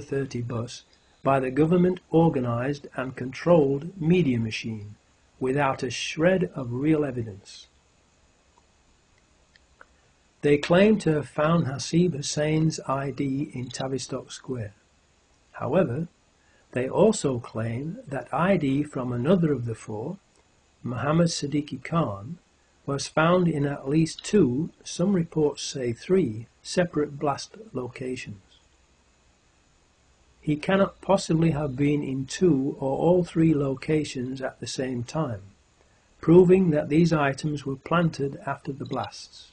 30 bus by the government-organised and controlled media machine, without a shred of real evidence. They claim to have found Hasib Hussein's ID in Tavistock Square. However, they also claim that ID from another of the four, Mohammed Siddiqui Khan, was found in at least 2, some reports say 3, separate blast locations. He cannot possibly have been in 2 or all 3 locations at the same time, proving that these items were planted after the blasts.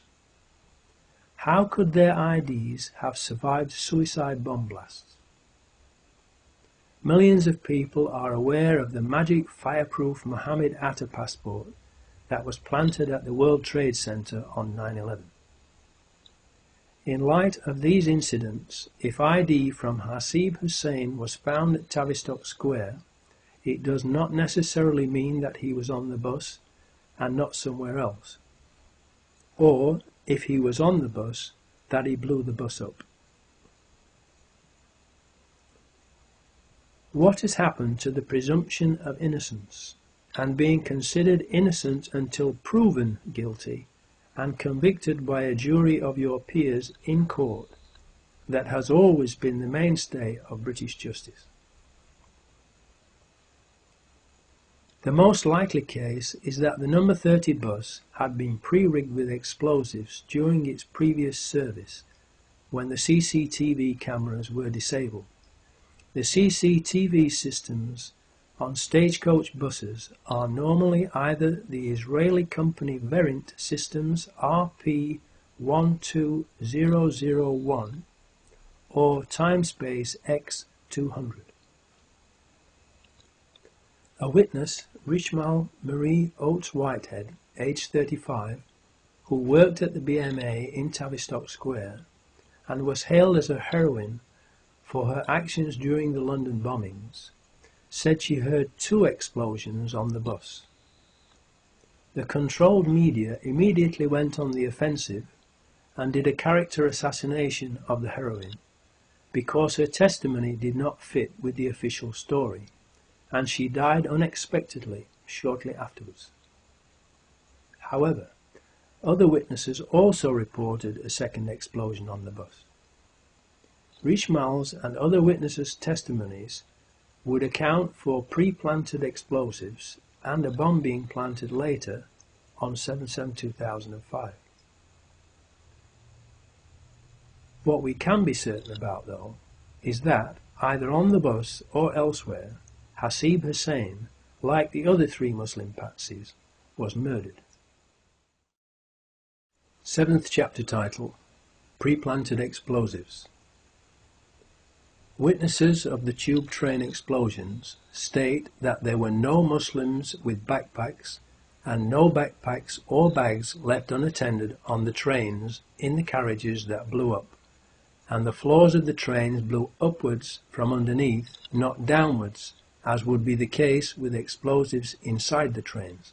How could their IDs have survived suicide bomb blasts? Millions of people are aware of the magic fireproof Mohammed Atta passport that was planted at the World Trade Center on 9/11. In light of these incidents, if ID from Hasib Hussein was found at Tavistock Square, it does not necessarily mean that he was on the bus and not somewhere else. Or, if he was on the bus, that he blew the bus up. What has happened to the presumption of innocence and being considered innocent until proven guilty and convicted by a jury of your peers in court that has always been the mainstay of British justice? The most likely case is that the number 30 bus had been pre-rigged with explosives during its previous service when the CCTV cameras were disabled. The CCTV systems on stagecoach buses are normally either the Israeli company Verint Systems RP12001 or Timespace X200. A witness, Richmal Marie Oates Whitehead, aged 35, who worked at the BMA in Tavistock Square and was hailed as a heroine for her actions during the London bombings, said she heard 2 explosions on the bus. The controlled media immediately went on the offensive and did a character assassination of the heroine because her testimony did not fit with the official story, and she died unexpectedly shortly afterwards. However, other witnesses also reported a second explosion on the bus. Richmal's and other witnesses' testimonies would account for pre-planted explosives and a bomb being planted later on 7/7/2005. What we can be certain about, though, is that, either on the bus or elsewhere, Hasib Hussein, like the other 3 Muslim patsies, was murdered. 7th chapter title, Pre-planted explosives. Witnesses of the tube train explosions state that there were no Muslims with backpacks and no backpacks or bags left unattended on the trains in the carriages that blew up, and the floors of the trains blew upwards from underneath, not downwards, as would be the case with explosives inside the trains.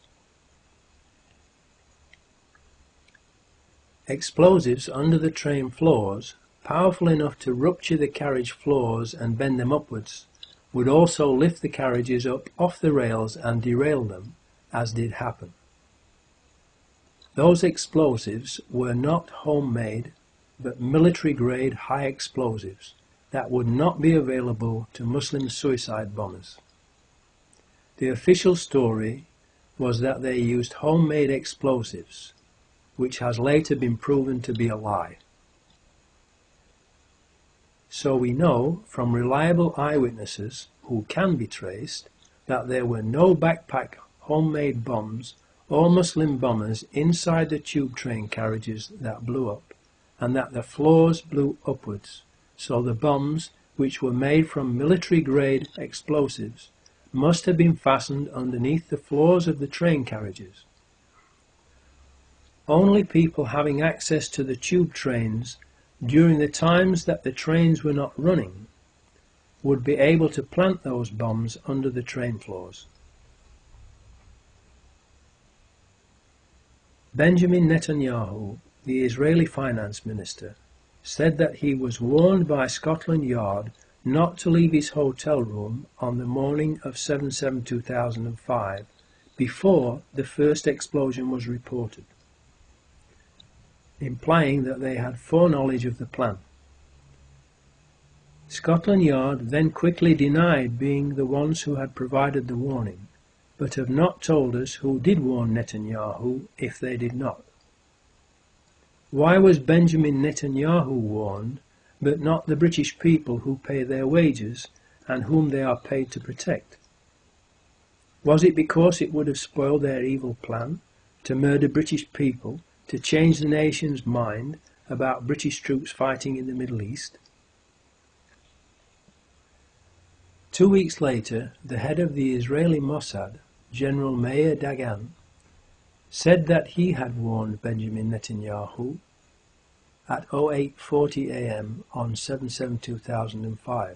Explosives under the train floors, powerful enough to rupture the carriage floors and bend them upwards, would also lift the carriages up off the rails and derail them, as did happen. Those explosives were not homemade, but military-grade high explosives that would not be available to Muslim suicide bombers. The official story was that they used homemade explosives, which has later been proven to be a lie. So we know from reliable eyewitnesses who can be traced that there were no backpack homemade bombs or Muslim bombers inside the tube train carriages that blew up, and that the floors blew upwards, so the bombs, which were made from military-grade explosives, must have been fastened underneath the floors of the train carriages. Only people having access to the tube trains during the times that the trains were not running would be able to plant those bombs under the train floors. Benjamin Netanyahu, the Israeli finance minister, said that he was warned by Scotland Yard not to leave his hotel room on the morning of 7/7/2005 before the first explosion was reported, implying that they had foreknowledge of the plan. Scotland Yard then quickly denied being the ones who had provided the warning, but have not told us who did warn Netanyahu if they did not. Why was Benjamin Netanyahu warned, but not the British people who pay their wages and whom they are paid to protect? Was it because it would have spoiled their evil plan to murder British people, to change the nation's mind about British troops fighting in the Middle East? 2 weeks later, the head of the Israeli Mossad, General Meir Dagan, said that he had warned Benjamin Netanyahu at 08:40 a.m. on 7/7/2005,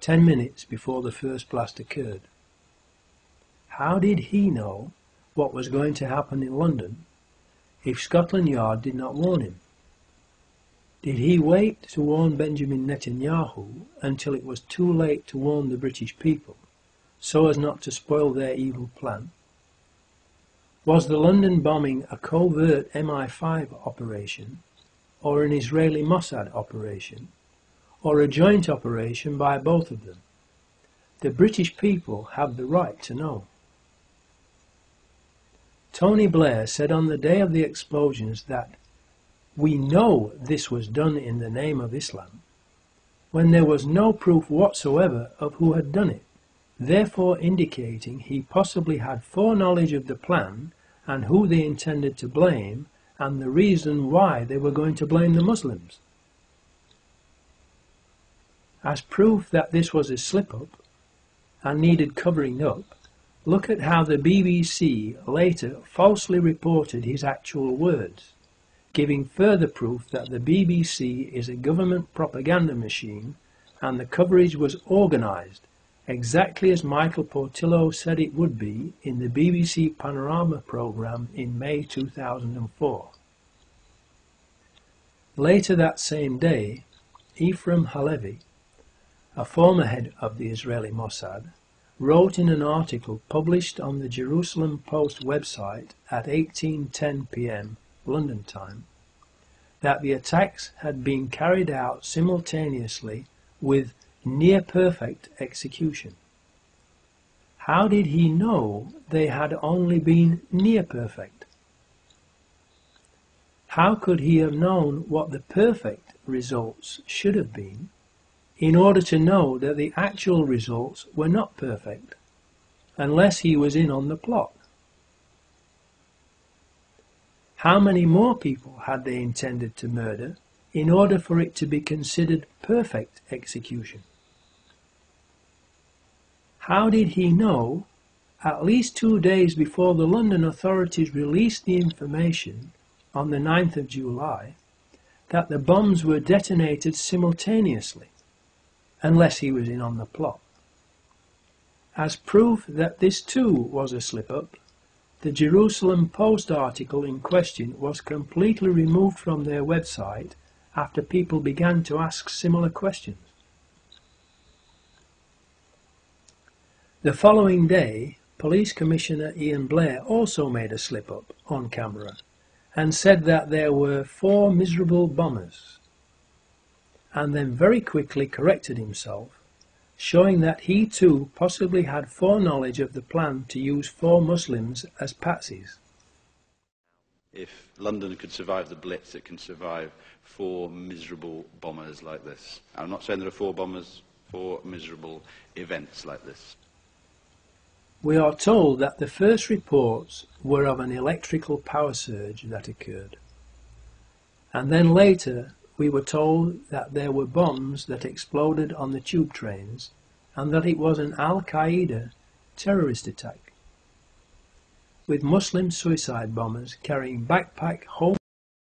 10 minutes before the first blast occurred. How did he know what was going to happen in London if Scotland Yard did not warn him? Did he wait to warn Benjamin Netanyahu until it was too late to warn the British people, so as not to spoil their evil plan? Was the London bombing a covert MI5 operation, or an Israeli Mossad operation, or a joint operation by both of them? The British people have the right to know. Tony Blair said on the day of the explosions that "we know this was done in the name of Islam," when there was no proof whatsoever of who had done it, therefore indicating he possibly had foreknowledge of the plan and who they intended to blame and the reason why they were going to blame the Muslims. As proof that this was a slip-up and needed covering up, look at how the BBC later falsely reported his actual words, giving further proof that the BBC is a government propaganda machine and the coverage was organised exactly as Michael Portillo said it would be in the BBC Panorama programme in May 2004. Later that same day, Ephraim Halevi, a former head of the Israeli Mossad, wrote in an article published on the Jerusalem Post website at 18:10 p.m. London time that the attacks had been carried out simultaneously with near-perfect execution. How did he know they had only been near-perfect? How could he have known what the perfect results should have been in order to know that the actual results were not perfect, unless he was in on the plot? How many more people had they intended to murder in order for it to be considered perfect execution? How did he know, at least 2 days before the London authorities released the information on the 9th of July, that the bombs were detonated simultaneously, unless he was in on the plot? As proof that this too was a slip-up, the Jerusalem Post article in question was completely removed from their website after people began to ask similar questions. The following day, Police Commissioner Ian Blair also made a slip-up on camera and said that there were 4 miserable bombers, and then very quickly corrected himself, showing that he too possibly had foreknowledge of the plan to use 4 Muslims as patsies. If London could survive the Blitz, it can survive 4 miserable bombers like this. I'm not saying there are 4 bombers, 4 miserable events like this. We are told that the first reports were of an electrical power surge that occurred, and then later we were told that there were bombs that exploded on the tube trains and that it was an Al-Qaeda terrorist attack, with Muslim suicide bombers carrying backpack home